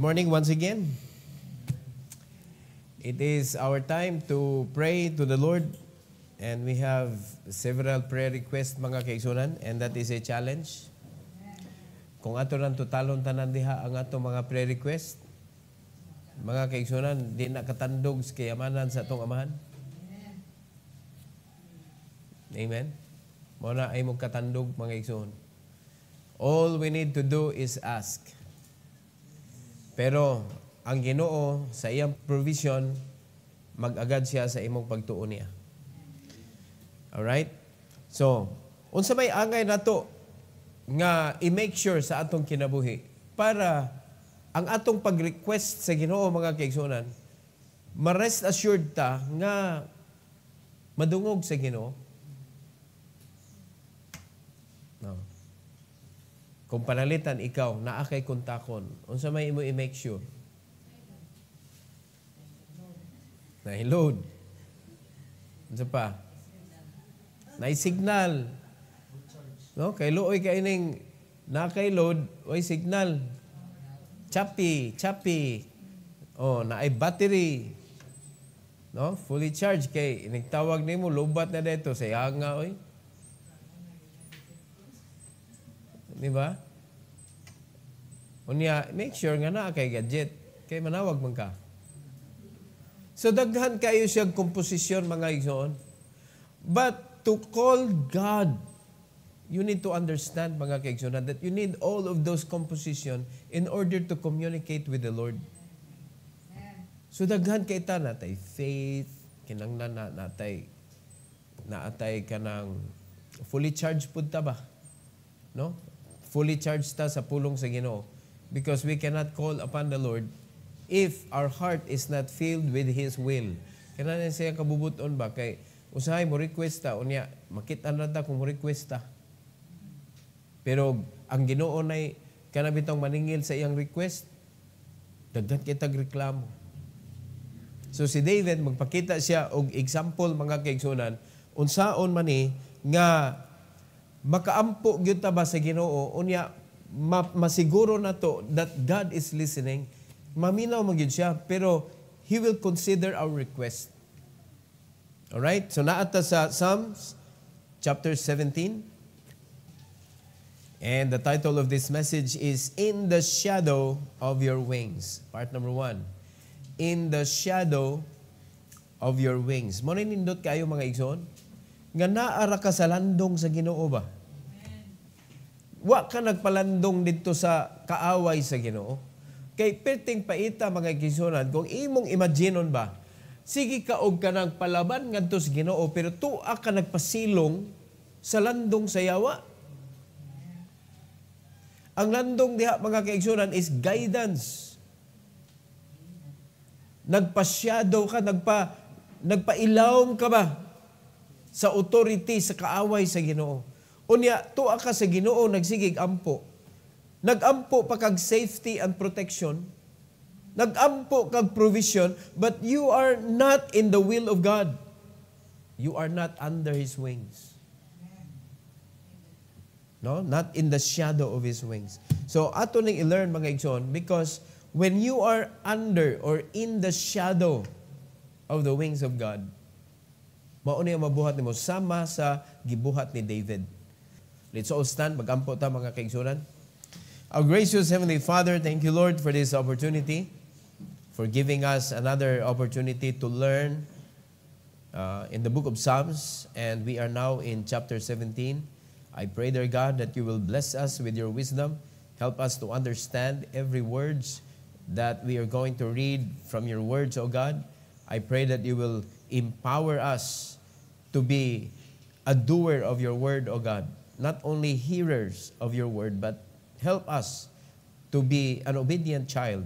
morning once again. It is our time to pray to the Lord, and we have several prayer requests mga kaigsunan, and that is a challenge. Kung ato lang tutalon tanan diha ang ato mga prayer request, mga kaigsunan, di na katandog sa kayamanan sa atong amahan. Amen. Muna ay mong katandog mga kaigsunan. All we need to do is ask. Pero ang Ginoo sa iyang provision, mag-agad siya sa imong pagtuon niya. Alright? So, unsa may angay nato nga i-make sure sa atong kinabuhi para ang atong pag-request sa Ginoo mga kaigsunan, ma-rest assured ta nga madungog sa Ginoo. No. Kung panalitan ikaw, naa kay kontakon, unsa may imo i-make sure? Na-load. Unsa pa? Na-signal. No? Kay luoy ka ining na-kay-load, oy signal. Choppy. Oh, na-ay battery. No? Fully charged kay nagtawag nimo lobat na dito sa nga oy. Di ba? Unya, make sure nga na kay gadget. Kay manawag man ka. So, daghan kayo siyang komposisyon, mga igsoon. But to call God, you need to understand, mga kaigsoon, that you need all of those composition in order to communicate with the Lord. So, daghan kay ta natay faith, kinanglan natay kanang fully charged pud ta ba? No? Fully charged ta sa pulong sa Ginoo, because we cannot call upon the Lord if our heart is not filled with His will. Kailangan siya kabubuton ba? Kay usahay mo request ta, unya, makita na ta kung mo request ta. Pero ang Ginoo na kanabitang maningil sa iyang request, daghan kitag reklamo. So si David, magpakita siya og example mga kaigsunan, unsaon man ni nga makaampo gyud ta ba sa Ginoo, unya masiguro na to that God is listening, maminaw magyud siya, pero He will consider our request. Alright? So naata sa Psalms chapter 17, and the title of this message is In the Shadow of Your Wings. Part number 1. In the Shadow of Your Wings. Mo nindot kayo mga igsoon nga naara ka sa landong sa Ginoo ba? Wa ka nagpalandong dito sa kaaway sa Ginoo. Kay perting paita mga igsoon, kung imong imaginon ba, sige ka og kanang palaban ngadto sa Ginoo, pero tuwa ka nagpasilong sa landong sa yawa. Ang landong diha mga kaigsunan is guidance. Nagpasyado ka, nagpailawom ka ba sa authority, sa kaaway sa Ginoo. Unya, tuwa ka sa Ginoo, nagsigig ampo. Nagampo pa kag safety and protection. Nagampo kag provision, but you are not in the will of God. You are not under His wings. No? Not in the shadow of His wings. So, ato ning i-learn mga igsoon, because when you are under or in the shadow of the wings of God, mauna yung mabuhat nimo sama sa gibuhat ni David. Let's all stand, magampo ta mga kaigsunan. Our gracious Heavenly Father, thank you Lord for this opportunity, for giving us another opportunity to learn in the book of Psalms, and we are now in chapter 17. I pray, dear God, that you will bless us with your wisdom. Help us to understand every words that we are going to read from your words, O God. I pray that you will empower us to be a doer of your word, O God. Not only hearers of your word, but help us to be an obedient child.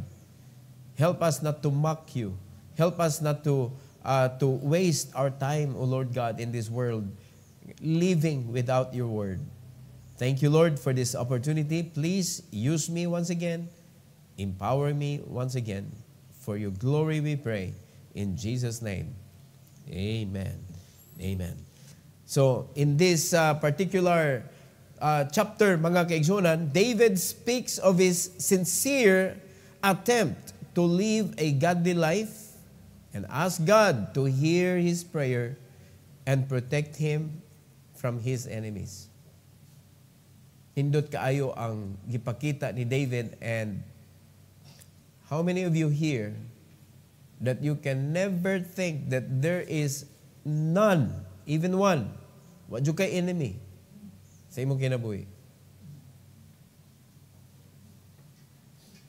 Help us not to mock you. Help us not to waste our time, O Lord God, in this world, living without your word. Thank you, Lord, for this opportunity. Please use me once again. Empower me once again. For your glory we pray. In Jesus' name, amen. Amen. So, in this particular chapter, mga kaigsunan, David speaks of his sincere attempt to live a godly life and ask God to hear his prayer and protect him from his enemies. Nindot kaayo ang gipakita ni David, and how many of you here that you can never think that there is none, even one, wadyo kay enemy sa imong kinabuhi?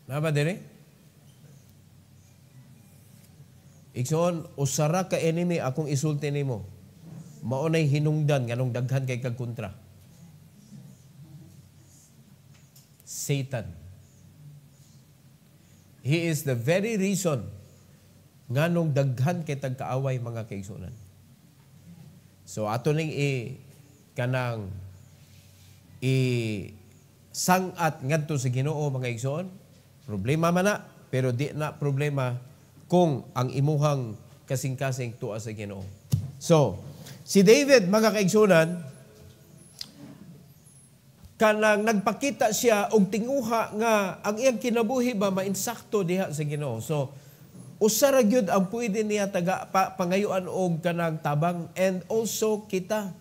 Naba dire? Igsoon, usara ka enemy akong isulti nimo. Maunay hinungdan nganong daghan kay kag kontra. Satan. He is the very reason nganong daghan kay tagkaaway mga kaigsunan. So ato ning kanang sangat ngadto sa Ginoo mga igsoon. Problema man na, pero di na problema kung ang imuhang kasing-kasing tuwa sa Ginoo. So, si David, mga kaigsunan, kanang nagpakita siya og tinguha nga ang iyang kinabuhi ba mainsakto diha sa Ginoo. So, usara gyud ang pwede niya pangayuan og kanang tabang, and also kita.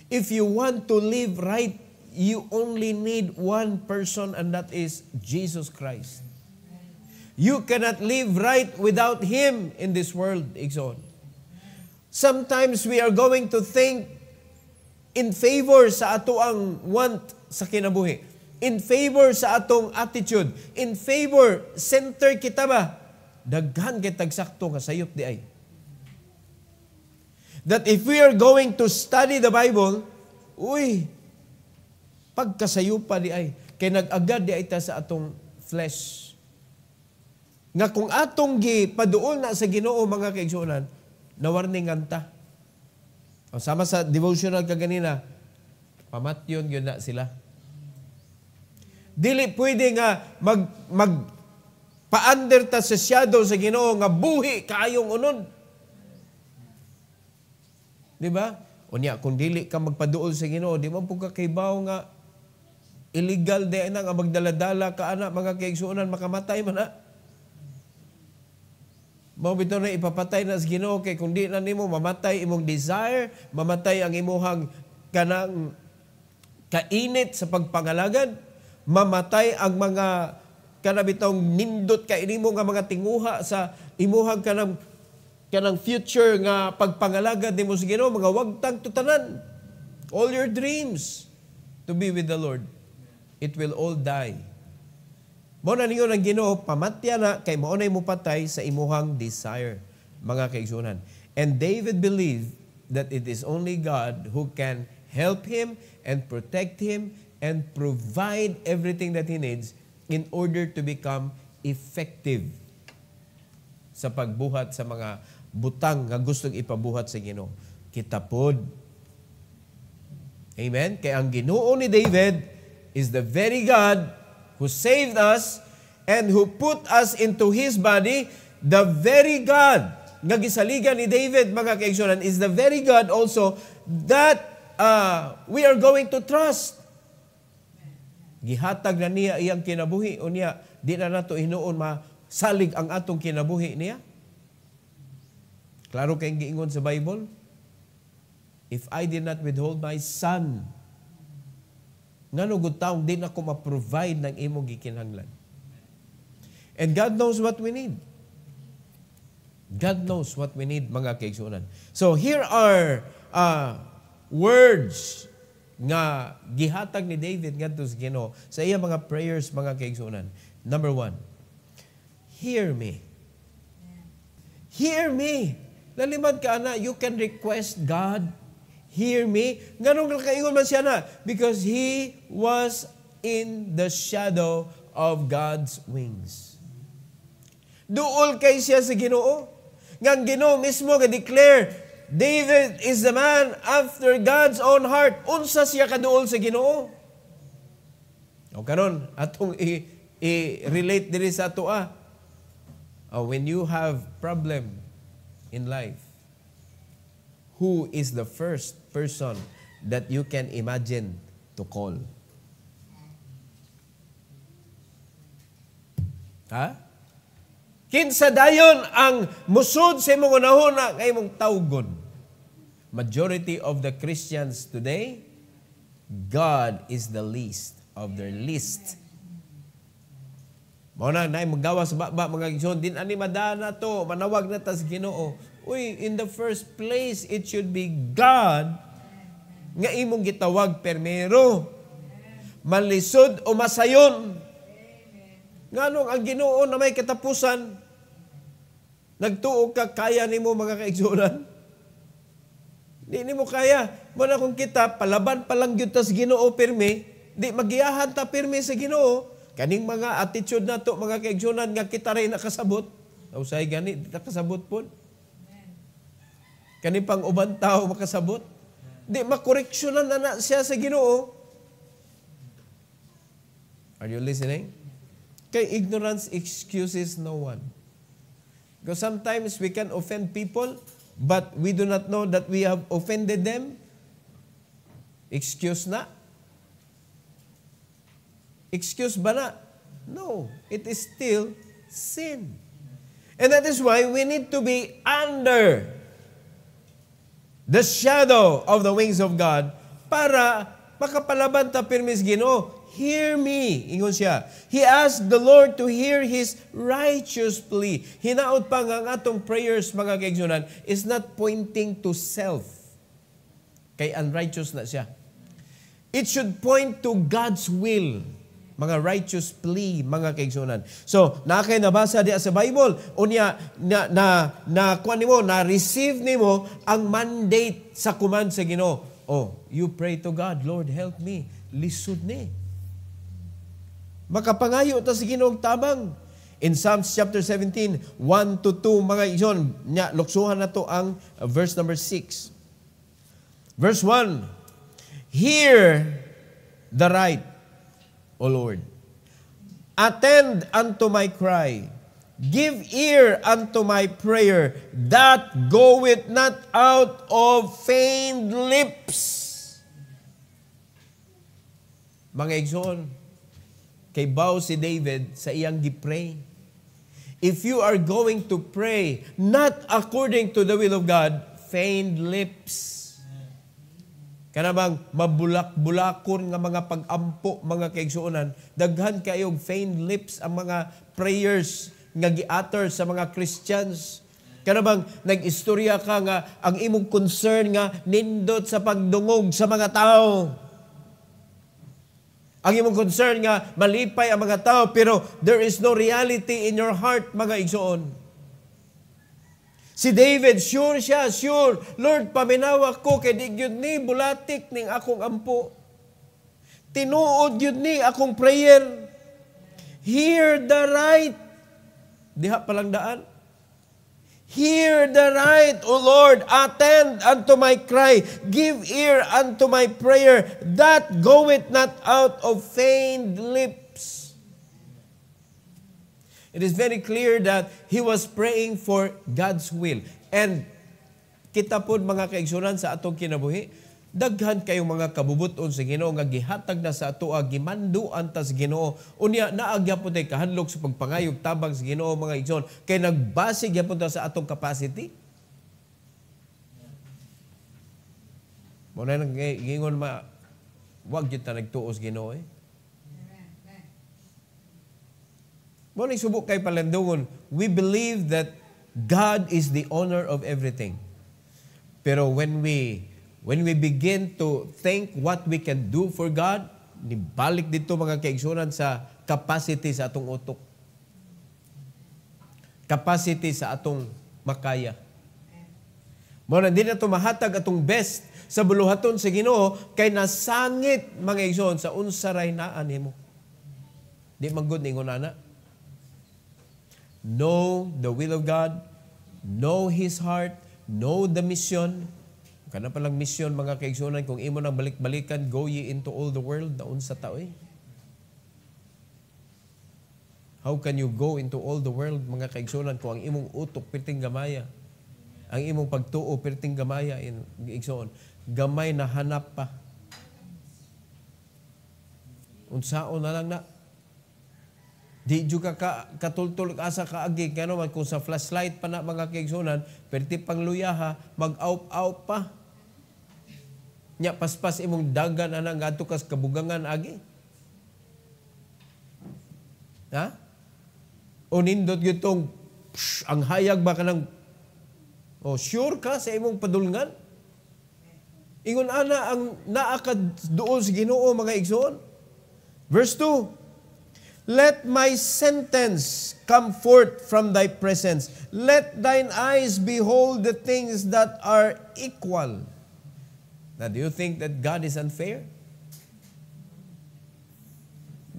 If you want to live right, you only need one person, and that is Jesus Christ. You cannot live right without Him in this world, Igsoon. Sometimes we are going to think in favor sa ato ang want sa kinabuhi, in favor sa atong attitude, in favor, center kita ba? Daghan kitag sakto nga sayop di ay. That if we are going to study the Bible, pagkasayupa di ay, kay nag-agad di ay ta sa atong flesh. Nga kung atong paduol na sa Ginoo mga kaigsunan, nawarningan ta. O sama sa devotional kaganina, pamatyon yun na sila. Dili pwede nga pa-under ta sa shadow sa Ginoo nga buhi kaayong unod. Di ba? Unya, kung dili ka magpaduol sa Ginoo, di mo po ka kaybaw nga illegal di na nga magdaladala ka anak mga kaigsunan, makamatay man na. Mao bitaw na ipapatay na sa Ginoo, kay kung di na nimo mamatay imong desire, mamatay ang imuhang kanang kainit sa pagpangalagad, mamatay ang mga kanabitong nindot kay nimo nga mga tinguha sa imuhang kanang future nga pagpangalagad nimo sa Ginoo, mga wagtang tutanan. All your dreams to be with the Lord, it will all die. Mao na ninyo ng Ginoo, pamatya na kay mao nay mo patay sa imuhang desire, mga kaigsunan. And David believed that it is only God who can help him and protect him and provide everything that he needs in order to become effective sa pagbuhat sa mga butang nga gustong ipabuhat sa Ginoo. Kita pod. Amen? Kaya ang Ginoo ni David is the very God who saved us and who put us into His body. The very God nga gisaligan ni David, mga kaigsunan, is the very God also that we are going to trust. Gihatag na niya iyang kinabuhi, o niya, di na nato hinuon masalig ang atong kinabuhi niya. Klaro kayong giingon sa Bible, if I did not withhold my son, ngano gud taong din ako ma-provide ng imong gikinahanglan. And God knows what we need. God knows what we need, mga kaigsunan. So here are words nga gihatag ni David ngadto sa Ginoo sa iya mga prayers, mga kaigsunan. Number 1, hear me. Hear me. Lalimad ka na, you can request God, hear me. Nganong nakaingon man siya na? Because he was in the shadow of God's wings. Duol kay siya sa Ginoo. Ngang Ginoo mismo ga-declare, David is the man after God's own heart. Unsa siya kaduol sa Ginoo? O karon atong i-relate diri sa ato when you have problem in life, who is the first person that you can imagine to call? Ha? Kinsa dayon ang musud sa imong unahuna nga imong tawgon. Majority of the Christians today, God is the least of their list. Mao na magawa sa baba mga igsoon, din ani madana to, manawag na tas Ginoo. Uy, in the first place, it should be God nga imong gitawag permero. Malisod o masayon. Nganong ang Ginoo na may katapusan, nagtuo ka, kaya nimo mga kaigsunan? Di nimo kaya. Muna kung kita, palaban palang yun tas Ginoo pirmi, di magiyahan ta pirmi sa Ginoo. Kaning mga attitude na to, mga kaigsunan, nga kita rin nakasabot. Usay gani, di nakasabot po. Kani pang uban tao makasabot. Di makoreksyonan na siya sa Ginoo. Are you listening? Kay ignorance excuses no one. Because sometimes we can offend people, but we do not know that we have offended them. Excuse na? Excuse ba na? No. It is still sin. And that is why we need to be under the shadow of the wings of God para makapalaban ta pirmis Ginoo. Hear me, ingon siya. He asked the Lord to hear his righteous plea. Hinaot pa nga ang atong prayers, mga kaigsunan, is not pointing to self. Kay unrighteous na siya. It should point to God's will. Mga righteous plea, mga kaigsunan. So, nakay nabasa diya sa Bible, unya kuan nimo, na-receive nimo ang mandate sa command sa Ginoo. Oh, you pray to God, Lord, help me. Lisod ni. Makapangayo ta sa Ginoo tabang. In Psalms chapter 17, 1-2, mga igsoon, luksuhan na to ang verse number 6. Verse 1, hear the right, O Lord. Attend unto my cry. Give ear unto my prayer, that goeth not out of feigned lips. Mga igsoon, kay baw si David sa iyang gipray. If you are going to pray not according to the will of God, feigned lips. Kanabang mabulak-bulakon nga mga pag-ampo, mga kaigsuonan, daghan kayong feigned lips ang mga prayers nga gi-utter sa mga Christians. Kanabang nag-istorya ka nga ang imong concern nga nindot sa pagdungog sa mga tao. Ang imong concern nga malipay ang mga tao, pero there is no reality in your heart, mga igsoon. Si David, sure siya, sure. Lord, paminawa ko, kay di gyud ni bulatik ning akong ampo. Tinuod gyud ni akong prayer. Hear the right. Diha palang daan. Hear the right, O Lord, attend unto my cry, give ear unto my prayer, that goeth not out of feigned lips. It is very clear that he was praying for God's will. And kita po mga kaigsunan sa atong kinabuhi, daghan kayong mga kabubuton sa Ginoo nga gihatag na sa ato gimanduan ta sa Ginoo. Unya naagya po tay kahadlok sa pagpangayog tabang sa Ginoo, mga igsoon, kay nagbasig gyapon ta sa atong capacity. Mo na nang gingon wag gyud ta nagtuo sa Ginoo eh. Mo ni subok kay palandungon, we believe that God is the owner of everything. Pero when we begin to think what we can do for God, nibalik dito mga kaigsunan sa capacity sa atong utok. Capacity sa atong makaya. Muna, hindi na ito mahatag atong best sa buluhaton sa Ginoo kay nasangit mga igsoon sa unsaray naan nimo. Di magud ningon ana. Know the will of God, know His heart, know the mission. Kana palang mission mga kaigsunan, kung imo nang balik-balikan, go ye into all the world, daon sa tao eh. How can you go into all the world mga kaigsunan kung ang imong utok perting gamaya? Ang imong pagtuo perting gamaya in igsoon. Gamay na hanap pa. Unsaon na lang na. Di juga katultul asa kaagi kano man kung sa flashlight pa na mga kaigsunan, perti pang luyaha, mag-out pa. Nya paspas imong dagan ana ngadto kas kabugangan agi. Ha? O nindot gyud tong ang hayag ba kanang sure ka sa imong padulngan? Ingon ana ang naa ka duol sa Ginoo mga igsoon. Verse 2. Let my sentence come forth from thy presence. Let thine eyes behold the things that are equal. Now, do you think that God is unfair?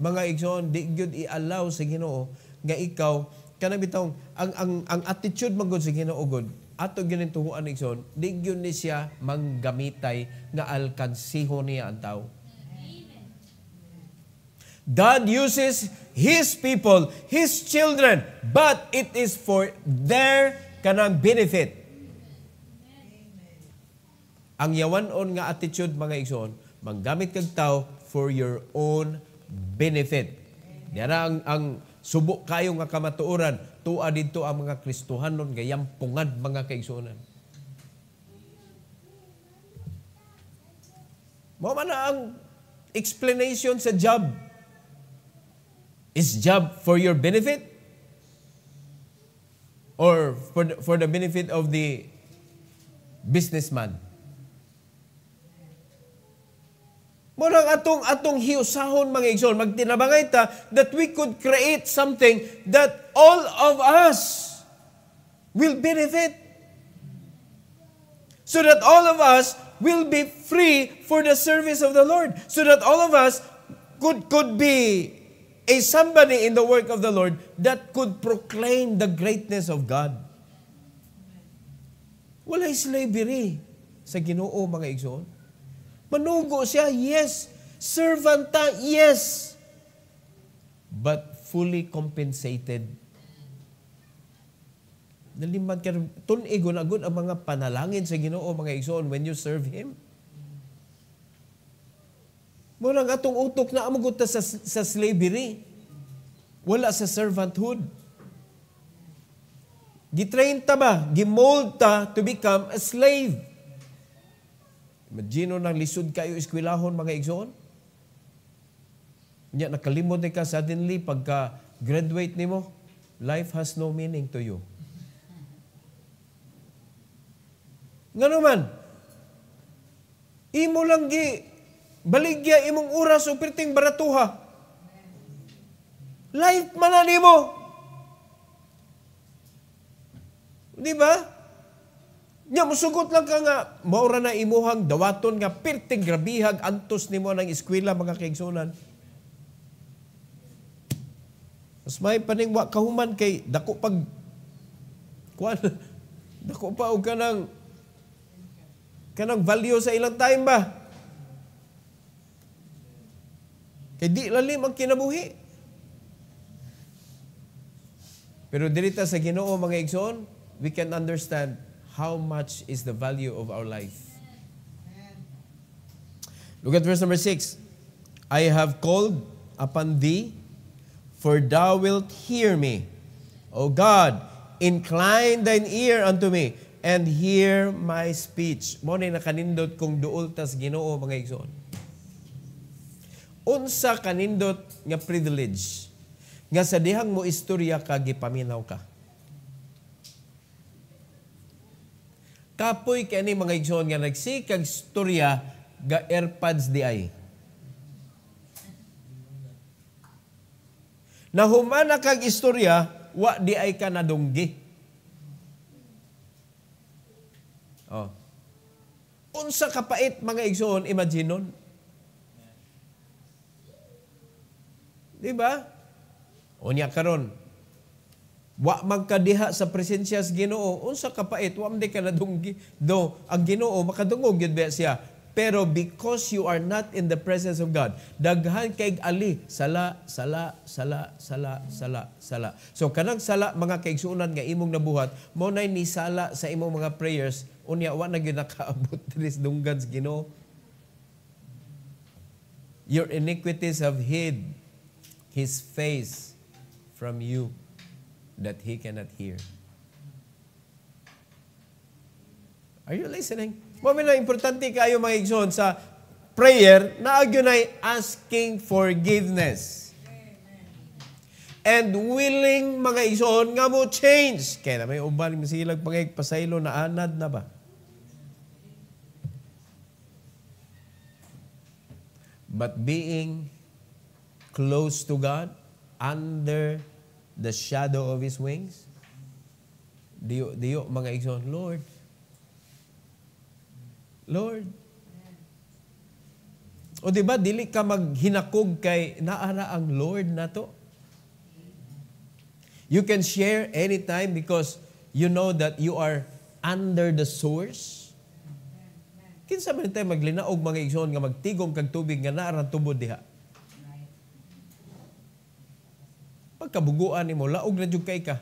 Mga igsoon, di gyud i-allow sa Ginoo nga ikaw kanang bitaw ang attitude magud sa Ginoo gud. Ato gyud tuhuan igsoon, di gyud ni siya manggamitay nga alkansihon niya ang tao. God uses His people, His children, but it is for their kanang benefit. Ang yawanon nga attitude mga igsoon, manggamit kag tao for your own benefit. Dara ang subok kayo nga kamatuoran, tua didto ang mga Kristohanon gayam pungad mga kaigsuonan. Mao man ang explanation sa Job. Is Job for your benefit? Or for the benefit of the businessman? Murang atong hiusahon mga igsoon, magtinabangay ta that we could create something that all of us will benefit. So that all of us will be free for the service of the Lord. So that all of us could be somebody in the work of the Lord that could proclaim the greatness of God. Walay slavery sa Ginoo mga igsoon. Manugo siya, yes. Servant ta, yes. But fully compensated. Nalimad ka, tun-igon agad ang mga panalangin sa Ginoo mga igsoon when you serve Him. Murang atong utok na amagot sa slavery. Wala sa servanthood. Gitrain ta ba? Gimold ta to become a slave. Imagino nang lisod kayo eskwelahon mga igsoon. Nya nakalimot ka suddenly pagka graduate nimo, life has no meaning to you. Ngano man? Imo lang baligya imong oras o perting baratuha. Life man na nimo. Di ba? Nya musugot lang ka nga, maura na imuhang dawaton nga perting grabihag antos nimo ng eskwela mga kaigsunan. Mas may paningwa kahuman kay dako pag dako pa og kanang value sa ilang time ba? Kay di lalim ang kinabuhi. Pero dirita sa Ginoo mga igsoon, we can understand how much is the value of our life. Look at verse number 6. I have called upon thee, for thou wilt hear me. O God, incline thine ear unto me, and hear my speech. Mo na nakanindot kung duol tas Ginoo mga igsoon. Unsa kanindot nga privilege nga sa dihang mo istorya ka gipaminaw ka. Kapoy kani mga igsoon nga nagsikag istorya ga AirPods di ay. Nahumana kag istorya wa di ay ka nadunggi. Oh. Unsa kapait mga igsoon imaginon? Di ba? Unya karon. Wa magkadiha sa presensya sa Ginoo, unsa kapait wa man di ka nadunggi. Do ang Ginoo makadungog gyud ba siya. Pero because you are not in the presence of God, daghan kay ali, sala. So kanang sala mga kaigsuonan nga imong nabuhat, mo nay ni sala sa imong mga prayers, unya wa na gyud nakaabot diri sa dunggan sa Ginoo. Your iniquities have hid His face from you that he cannot hear. Are you listening? Mami na importante kayo mga igsoon sa prayer na agyon ay asking forgiveness. And willing mga igsoon nga mo change. Kaya na may uban silag pangayagpasaylo na anad na ba? But being close to God, under the shadow of His wings, diyo mga igsoon, Lord. O diba, dili ka maghinakog kay naara ang Lord na to. You can share anytime because you know that you are under the source. Kinsa man tayo maglinaog mga igsoon nga magtigom kag tubig nga naara tubod diha. Pagkabuguan nimo, laog na jud kay ka.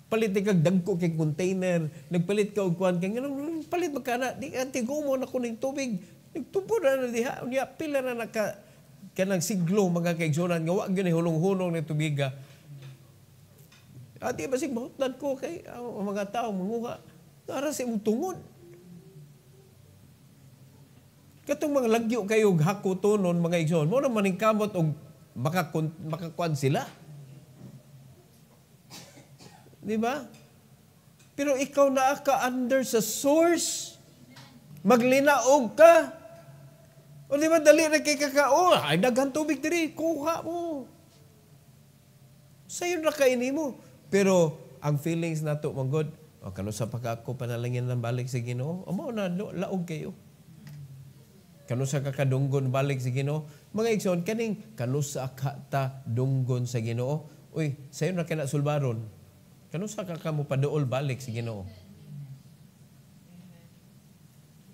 Palit kag dagko kay container, nagpalit ka og kuan kay nganong palit magkana, di antigumo na kuning tubig. Nagtubo na diha, unya pila na naka kanang siglo mga kaigsunan nga wa gyud hulong-hulong ni tubiga. Ati basig mahutdan ko kay ang mga tao manguha para sa imong tungod. Katong mga lagyo kayo hakutonon mga igsoon, mo na maningkamot og makakuan sila. Di ba? Pero ikaw na ka under sa source. Maglinaog ka. O di ba dali na kay kakao? Ay, daghan tubig diri. Kuha mo. Sa'yo na kainin mo. Pero ang feelings na to, mga God, kano sa pagkako panalangin ng balik sa Ginoo? O mo na, laog kayo. Kano sa kakadunggon balik sa Ginoo? Mga igsoon, kaning kano sa akata dunggon sa Ginoo? Uy, sa'yo na kina sulbaron. Kano sa kakamu paduol balik sa Ginoo?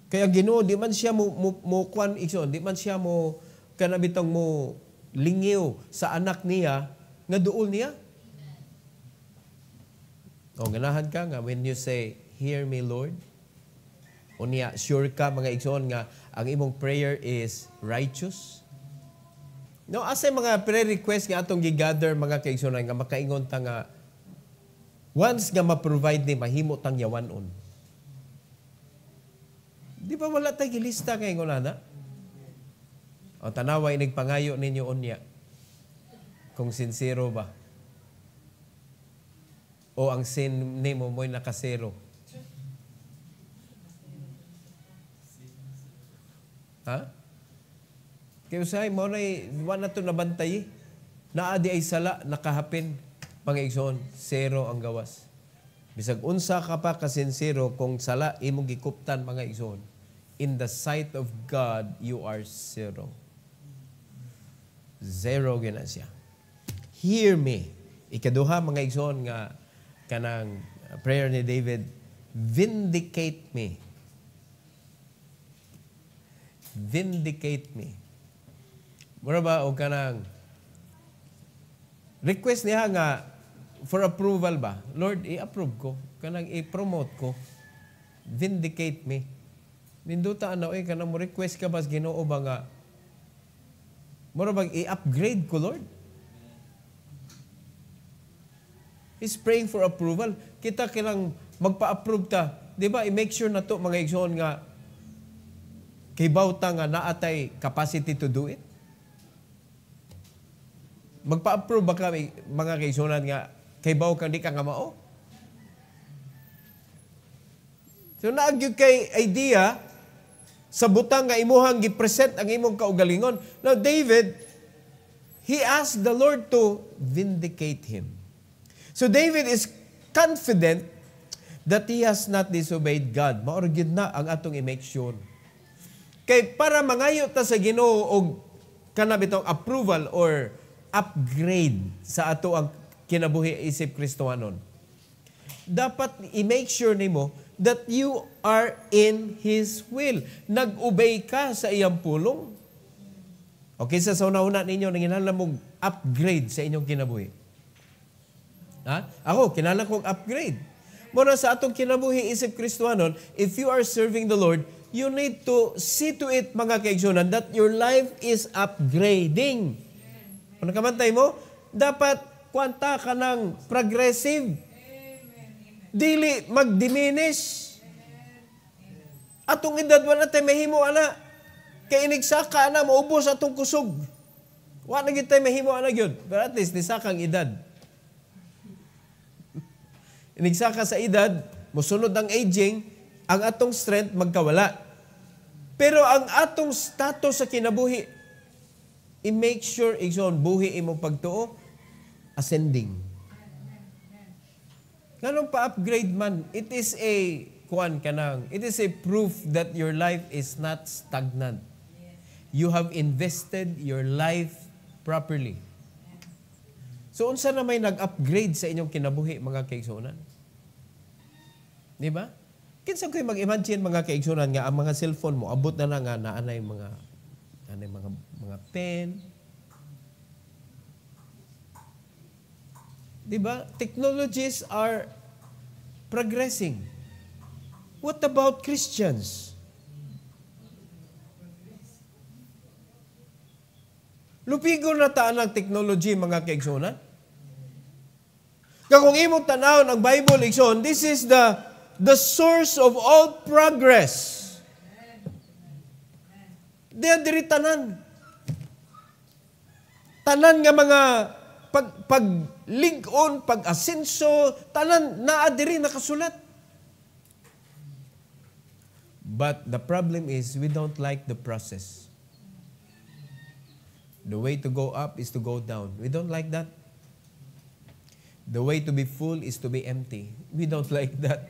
Kaya Ginoo, di man siya mo kwan igsoon, di man siya mo kanabitang mo lingiw sa anak niya nga duol niya. O ganahan ka nga when you say, "Hear me, Lord." O niya, sure ka mga igsoon nga ang imong prayer is righteous. No, asay mga prayer request nga atong gigather mga kaigsoon nga makaingon ta nga once nga ma-provide ni mahimo tang yawanon. Di ba wala tayo gilista kay ngunana? O tanaway nagpangayo ninyo unya. Kung sincero ba? O ang sin nimo mo'y nakasero? Ha? Kaya usay, mo na wala na ito nabantay. Naadi ay sala, nakahapin. Pangigsoon, zero ang gawas. Bisag unsa ka pa kasinsero kung sala imong gikuptan mga igsoon. In the sight of God, you are zero. Zero gina siya. Hear me. Ikaduha mga igsoon nga kanang prayer ni David, vindicate me. Vindicate me. Mura ba o kanang request niya nga for approval ba? Lord, i-approve ko. Kanang i-promote ko. Vindicate me. Ninduta ano kanang mo request ka ba sa Ginoo ba nga mura ba i-upgrade ko, Lord? He's praying for approval. Kita kilang magpa-approve ta. Di ba? I-make sure na to mga igsoon nga kay bawta nga naatay capacity to do it. Magpa-approve ba kami mga kaigsunan nga kay baw kang di ka nga mao? So naagyo kay idea sa butang nga imuhang gi-present ang imong kaugalingon. Now David, he asked the Lord to vindicate him. So David is confident that he has not disobeyed God. Maorgid na ang atong i-make sure. Kay para mangayo ta sa Ginoo og kanabitong approval or upgrade sa ato ang kinabuhi isip Kristohanon. Dapat i-make sure nimo that you are in His will. Nag-obey ka sa iyang pulong. Okay, sa una-una ninyo, nanginahanglan mong upgrade sa inyong kinabuhi. Ha? Ako, kinahanglan kong upgrade. Muna sa atong kinabuhi isip Kristohanon, if you are serving the Lord, you need to see to it, mga kaigsunan, that your life is upgrading. Kung nakamantay mo, dapat kwanta ka ng progressive. Dili mag-diminish. Atong edad wala tayo mahimo ana. Kay inigsaka ana maubos atong kusog. Wa na gid tayo mahimo ana gyud. Pero at least nisakang edad. Inigsaka sa edad, musunod ang aging, ang atong strength magkawala. Pero ang atong status sa kinabuhi, i-make sure igsoon buhi imong pagtuo ascending. Ganun pa-upgrade man, it is a it is a proof that your life is not stagnant. You have invested your life properly. So, unsa na may nag-upgrade sa inyong kinabuhi, mga kaigsunan? Di ba? Kinsa ko'y mag-imagine, mga kaigsunan, nga ang mga cellphone mo, abot na nga naanay mga pen. Di ba? Technologies are progressing. What about Christians? Lupigo na taan ang technology, mga kaigsunan. Kung imong tanaw ang Bible, igsoon, this is the source of all progress. Diyan diri tanan. Tanan nga mga pag-lig-on, pag-asenso, tanan naa diri nakasulat. But the problem is we don't like the process. The way to go up is to go down. We don't like that. The way to be full is to be empty. We don't like that.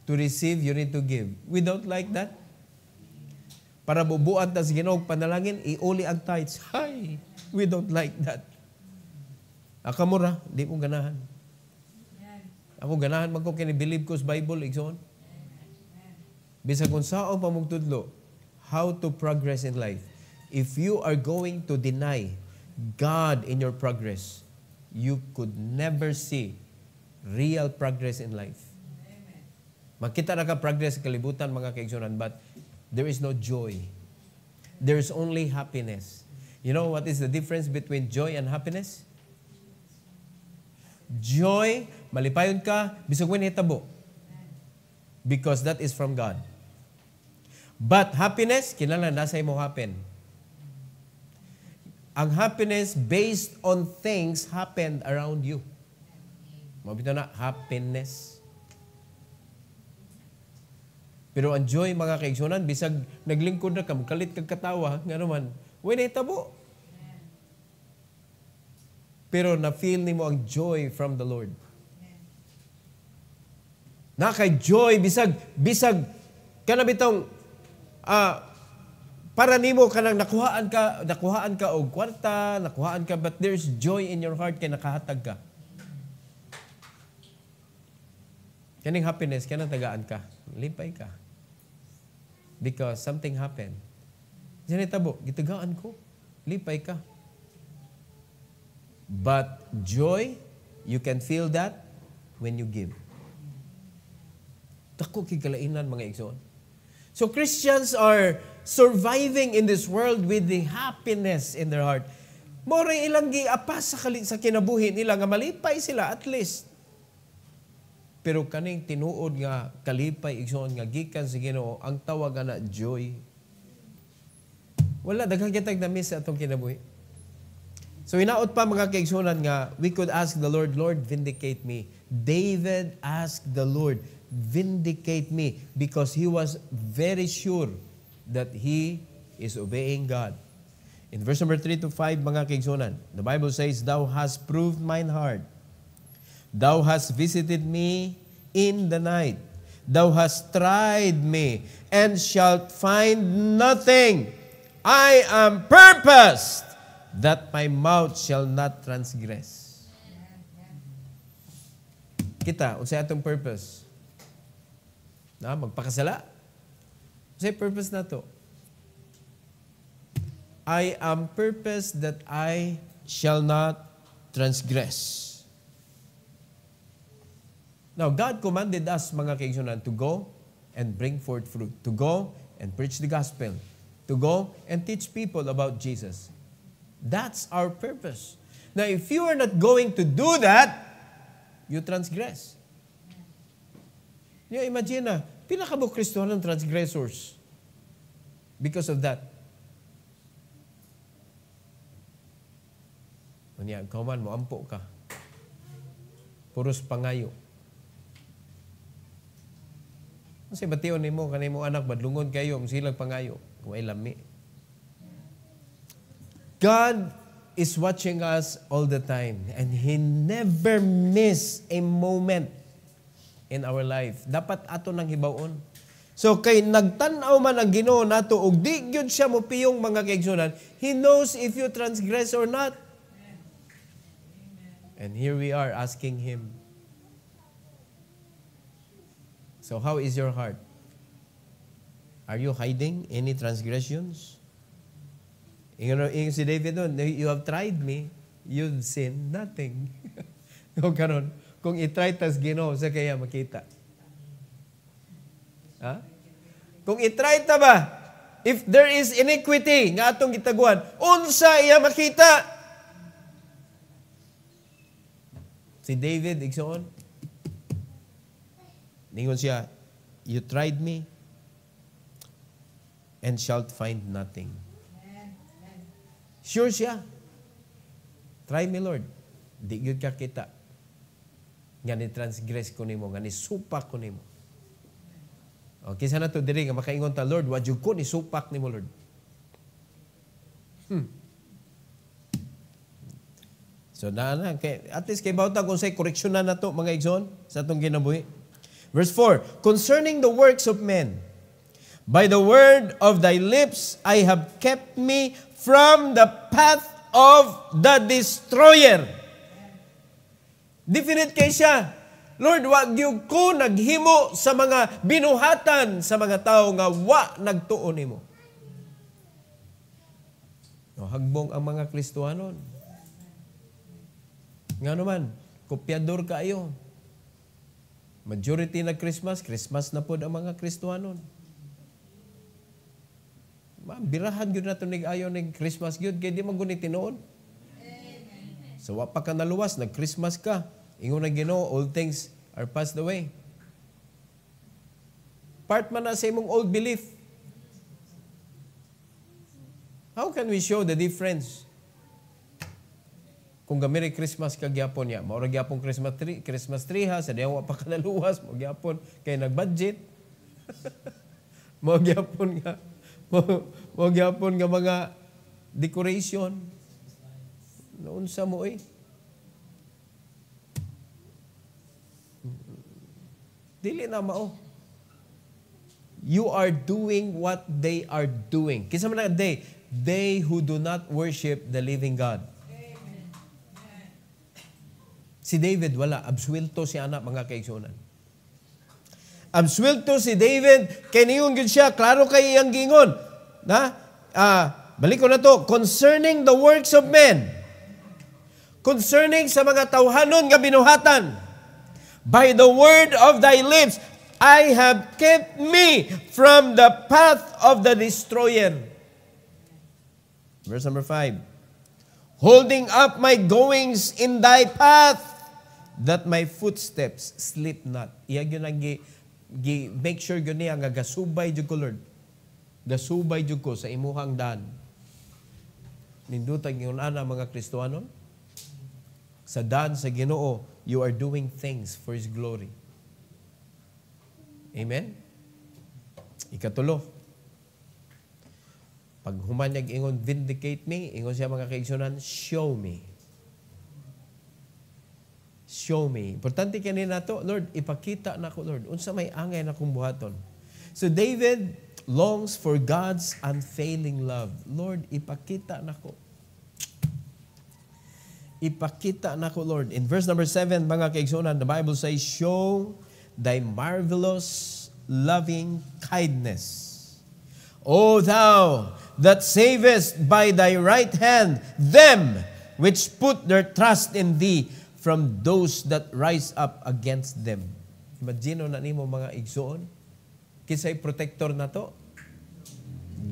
To receive, you need to give. We don't like that. Para bubuan tas Ginoo panalangin, iuli ang tithes. Hi, we don't like that. Akamura, di ko ganahan. Ako ganahan man ko kini-believe ko sa Bible, igsoon. Bisag kung saan pa mong tudlo, how to progress in life. If you are going to deny God in your progress, you could never see real progress in life. Makita na ka progress sa kalibutan, mga kaigsunan, but there is no joy. There is only happiness. You know what is the difference between joy and happiness? Joy, malipayon ka, bisag mo hitabo. Because that is from God. But happiness, kinahanglan nasa imo happen. Ang happiness based on things happened around you. Mabito na, happiness. Pero ang joy, mga kaigsunan, bisag naglingkod na ka, kalit kag katawa, nga naman, way na itabo. Pero na-feel ni mo ang joy from the Lord. Nakay-joy, bisag, kanabitong, para nimo kanang nakuhaan ka og kwarta, nakuhaan ka, but there's joy in your heart kay nakahatag ka. Kaning happiness, kanang tagaan ka, lipay ka. Because something happened. Diyan tabo, gitagaan ko, lipay ka. But joy, you can feel that when you give. Dako kay kalainan, mga igsoon. So Christians are surviving in this world with the happiness in their heart. Moray ilang giapas sa kinabuhi nila nga malipay sila at least. Pero kaning tinuod nga kalipay igsoon nga gikan sa Ginoo, ang tawag na joy. Wala daghang kitag na miss sa atong kinabuhi. So hinaot pa, mga kaigsunan, nga we could ask the Lord, Lord, vindicate me. David asked the Lord, vindicate me, because he was very sure that he is obeying God. In verse number 3 to 5, mga kaigsunan, the Bible says, Thou hast proved mine heart. Thou hast visited me in the night. Thou hast tried me, and shalt find nothing. I am purposed that my mouth shall not transgress. Kita, unsay atong purpose? Magpakasala. Unsay purpose na to? I am purposed that I shall not transgress. Now, God commanded us, mga kaigsunan, to go and bring forth fruit. To go and preach the gospel. To go and teach people about Jesus. That's our purpose. Now, if you are not going to do that, you transgress. You imagine na, pila ka mo Kristohanon transgressors because of that. Unya, kauman mo, ampo ka. Puros pangayo. Kasi bation ni mo, kanay mo anak, badlungon kayo, ang silang pangayo. Kung ay lami. God is watching us all the time. And He never miss a moment in our life. Dapat ato nang hibaon. So, kay nagtanaw man ang Ginoo nato, ug di gyud siya mo piyong mga kaigsunan, He knows if you transgress or not. And here we are asking Him. So how is your heart? Are you hiding any transgressions? Ingon si David doon, you have tried me, you've sinned nothing. O karon, kung i-try tas Ginoo, sa kaya makita. Ha? Kung i-try ta ba, if there is iniquity nga atong gitaguan, unsa iya makita? Si David, igsoon, ningon siya, you tried me and shalt find nothing. Sure siya. Try me, Lord. Di gyud ka kita. Nga ni transgress ko nimo, nga ni supak ko nimo. Okay, sana to diri nga makaingon ta, Lord, wa jud ko ni supak nimo, Lord. So at least kay bawta kung say correction na to mga igsoon sa atong kinabuhi. Verse 4, concerning the works of men, by the word of thy lips I have kept me from the path of the destroyer. Definite kay siya. Lord, wag gyud ko naghimo sa mga binuhatan sa mga tao nga wa nagtuo nimo. No, hagbong ang mga Kristohanon. Nga naman, kopyador kaayo. Majority na Christmas na po ang mga Kristohanon. Birahan yun na ito nag-ayaw ng Christmas yun, kaya di man gunit tinoon. So, wapa ka naluwas, nag-Christmas ka. Ingon na Ginoo, all things are passed away. Part man na sa imong old belief. How can we show the difference? Kung Merry Christmas ka gyapon niya, maura gyapon Christmas tree ha, sa diyan wa pa ka naluwas, mo gyapon kay nag-budget. Mo gyapon nga mga decoration. Naunsa mo eh. Dili na mao. You are doing what they are doing. Kinsa man they who do not worship the living God. Si David, wala. Absuelto si anak, mga kaigsunan. Absuelto si David, kay niyon gud siya, klaro kay iyang gingon. Balik ko na to. Concerning the works of men. Concerning sa mga tawhanon nga binuhatan. By the word of thy lips, I have kept me from the path of the destroyer. Verse number 5. Holding up my goings in thy path, that my footsteps slip not. Iyag yun ang make sure yun niya nga gasubay jud ko, Lord. Gasubay jud ko sa imuhang daan. Nindutag yun ana mga Kristohanon. Sa daan sa Ginoo, you are doing things for His glory. Amen? Ikatulo. Pag humanyag ingon, vindicate me, ingon siya mga kaigsunan, show me. Show me. Importante kanina to, Lord, ipakita na ko, Lord. Unsa may angay na kong buhaton. So David longs for God's unfailing love. Lord, ipakita na ko. Ipakita na ko, Lord. In verse number 7, mga kaigsunan, the Bible says, show thy marvelous loving kindness. O thou that savest by thy right hand them which put their trust in thee from those that rise up against them. Imagine na nimo mga igsoon. Kisay protector na to?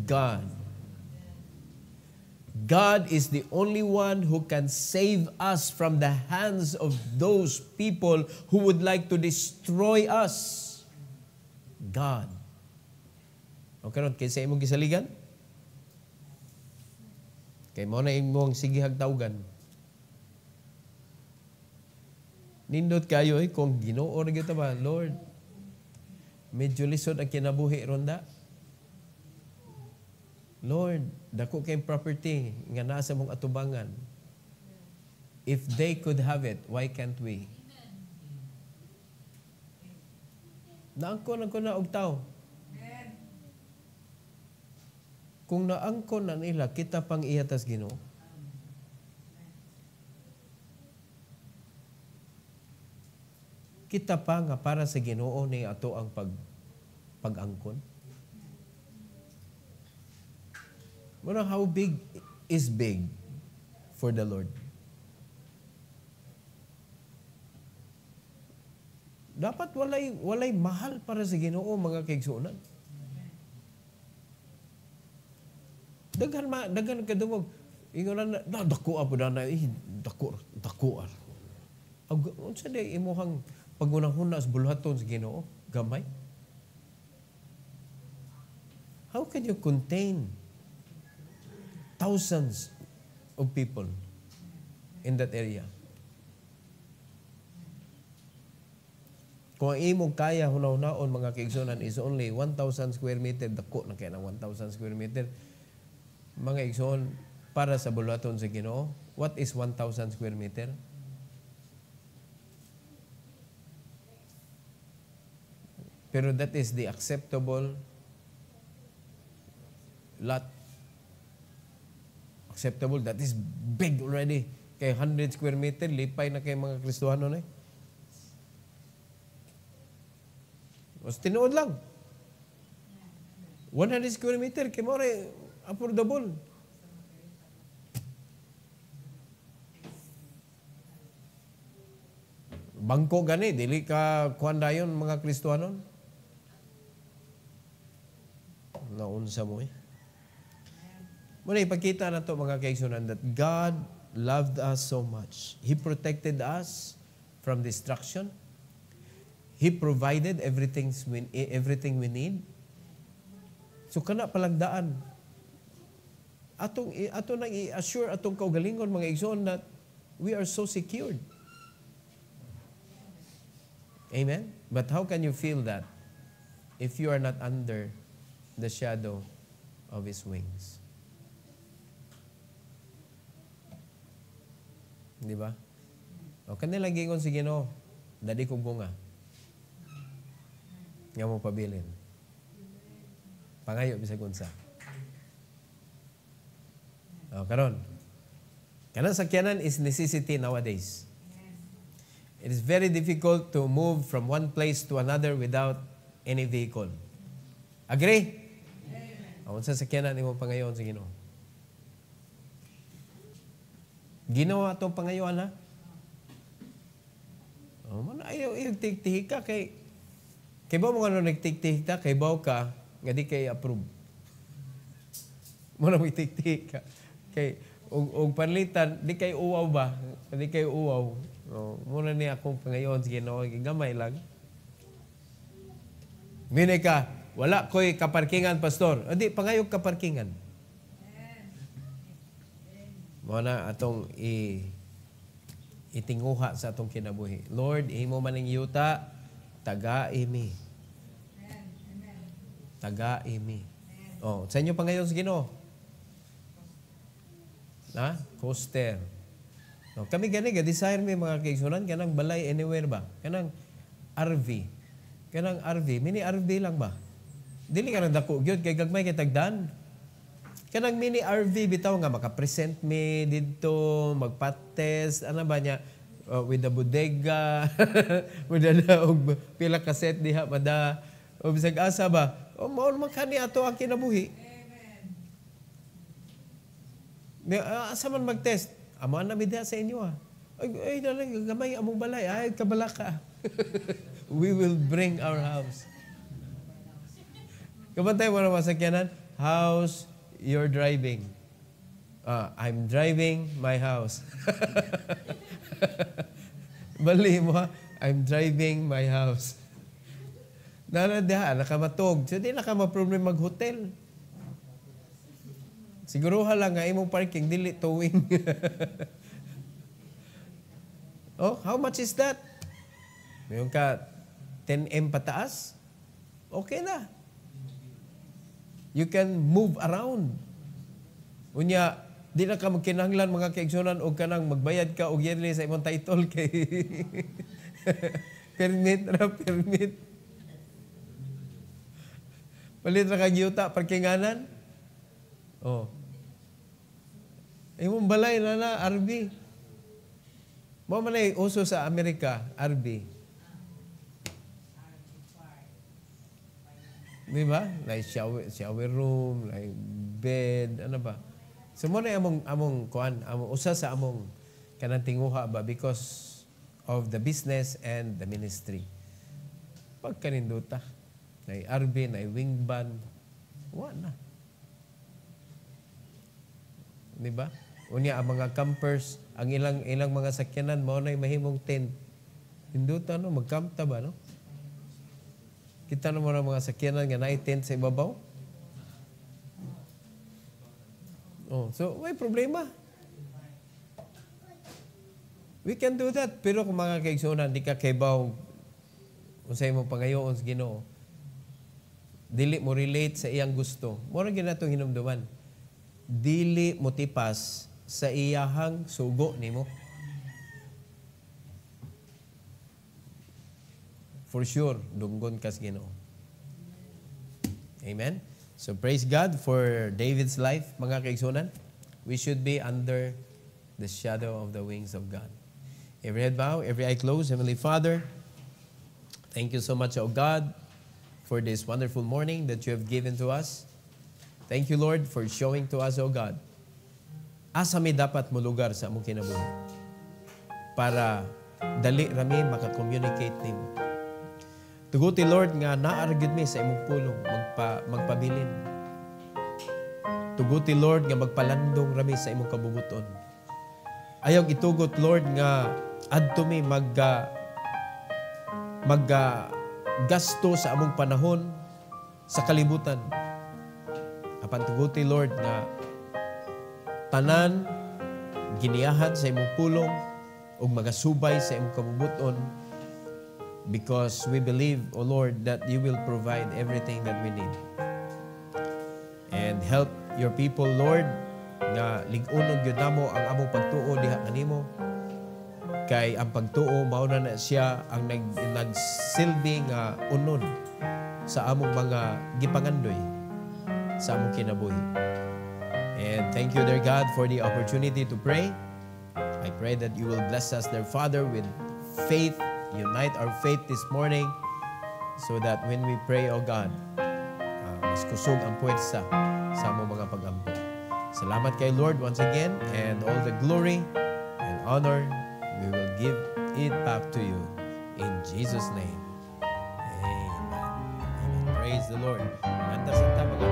God. God is the only one who can save us from the hands of those people who would like to destroy us. God. O karon kay sa imong gisaligan? Kay mo na imong sigihag tawgan. Nindot kayo kung Ginoo ra gyud ta ba, Lord. Medyo lisod ang kinabuhi ronda. Lord, dako kay property nga naa sa mong atubangan. If they could have it, why can't we? Naangkon ako na og tao. Kung naangkon na nila, kita pang iyatas Ginoo. Kita pa nga para sa Ginoo ni ato ang pag-angkon. Muna how big is big for the Lord? Dapat walay mahal para sa Ginoo mga kaigsuonan. Daghan kadungog ingon na dako apo na dako. Unsa day imuhang pagunahuna sa bulhaton sa Ginoo gamay? How can you contain thousands of people in that area? Kung ang imong kaya hunaw-hunaon mga kaigsuonan is only 1,000 square meter, dako na kaya ng 1,000 square meter. Mga igsoon, para sa buluhaton sa Ginoo, what is 1,000 square meter? Pero that is the acceptable lot. Acceptable, that is big already. Kay 100 square meter, lipay na kay mga Kristohano na. Mas tinuod lang. 100 square meter, kay mo rin affordable. Bangko gani, dili ka kuhan dayon mga Kristohano. Naunsa mo Muna ipakita na to mga kaigsunan that God loved us so much. He protected us from destruction. He provided everything we need. So kana palagdaan. Ato nang i-assure atong kaugalingon mga igsoon that we are so secured. Amen? But how can you feel that if you are not under the shadow of His wings? Di ba? O kanila gingon si Ginoo, dadi ko bunga. Nga mo pabilin. Pangayo bisag unsa. O karon. Kanang sakyanan is necessity nowadays. It is very difficult to move from one place to another without any vehicle. Agree? Amen. Unsa sakyanan imo pangayon sa Ginoo? Ginawa atong pangayon ha? O man ayo tig-tig ka kay ba mo nga nagtik-tik ka, kay baw ka, nga di kay approve. Mo na magtik-tik ka. Kay, og panlitan, di kay uwaw ba? Di kay uwaw. No, muna ni akong pangayon, sige no, gamay lang. Mine ka, wala ko'y kaparkingan, pastor. Adi, pangayog kaparkingan. Muna atong itinguha sa atong kinabuhi. Lord, imo maning yuta, taga-imi. Taga-imi. Oh, sa inyo pa ngayon sa Ginoo? Na? Coaster. No, kami gani desire mi mga kaigsunan kanang balay anywhere ba? Kanang RV. Kanang RV, mini RV lang ba? Dili ka nang dako gyud kay gagmay kay tagdan. Kanang mini RV bitaw nga maka-present mi didto, magpa-test, ano ba niya? With the bodega, with the pila ka set diha mada. O bisag asa ba? O mao man kani ato ang kinabuhi. Asa man mag-test? Amo na mi diha sa inyo ha. Ay dalang gamay among balay, ay kabala ka. We will bring our house. Kapantay mo na masakyanan, house you're driving. I'm driving my house. Bali mo ha, I'm driving my house. Nanadiha, nakamatog. So, di nakamaproblem mag-hotel. Siguro lang nga imong parking, dili towing. Oh, how much is that? Mayroon ka 10M pataas? Okay na. You can move around. Unya, di na ka magkinahanglan mga kaigsunan o kanang magbayad ka og yearly sa imong title kay permit. Palit na kagyuta, parkinganan. Oh. Imong balay na, RV. Mo man ay uso sa Amerika, RV. Di ba? Like shower room, like bed, ano ba? So mo na among kuan, usa sa among kanang tinguha ba because of the business and the ministry. Pagkaninduta. Na RV, na wing van, wala na. Di ba? Unya, ang mga campers, ang ilang mga sakyanan, mao na'y mahimong tent. Hinduta, no? Magkamta ba, no? Kita naman ang mga sakyanan nga na'y tent sa ibabaw. Oh, so, may problema. We can do that. Pero kung mga kaigsunan, di ka kaibaw, kung sa imong pangayoon sa Ginoo, dili mo relate sa iyang gusto. Mura ginatong hinumduman. Dili mo tipas sa iyahang sugo nimo. For sure, dunggon kas Ginoo. Amen? So praise God for David's life, mga kaigsunan. We should be under the shadow of the wings of God. Every head bow, every eye closed. Heavenly Father, thank you so much, O God, for this wonderful morning that you have given to us. Thank you, Lord, for showing to us, O God, asa may dapat mo lugar sa among kinabuhi para dali rami maka-communicate nimo. Tuguti, Lord, nga naaragid mi sa imong pulong magpabilin. Tuguti, Lord, nga magpalandong rami sa imong kabubuton. Ayaw itugot, Lord, nga adto mi gasto sa among panahon sa kalibutan. Apan tuguti, Lord, nga tanan giniyahan sa imong pulong ug magasubay sa imong kabubuton because we believe, O Lord, that you will provide everything that we need. And help your people, Lord, nga lig-unon gyud namo ang among pagtuo diha kanimo. Kay ang pagtuo mauna na siya ang nagsilbi nga unon sa among mga gipangandoy sa among kinabuhi. And thank you, dear God, for the opportunity to pray. I pray that you will bless us, dear Father, with faith. Unite our faith this morning so that when we pray, O God, mas kusog ang puwersa sa among mga pag-ampo. Salamat kay Lord once again, and all the glory and honor we will give it back to you in Jesus' name. Amen. Amen. Praise the Lord. Manta-santa mga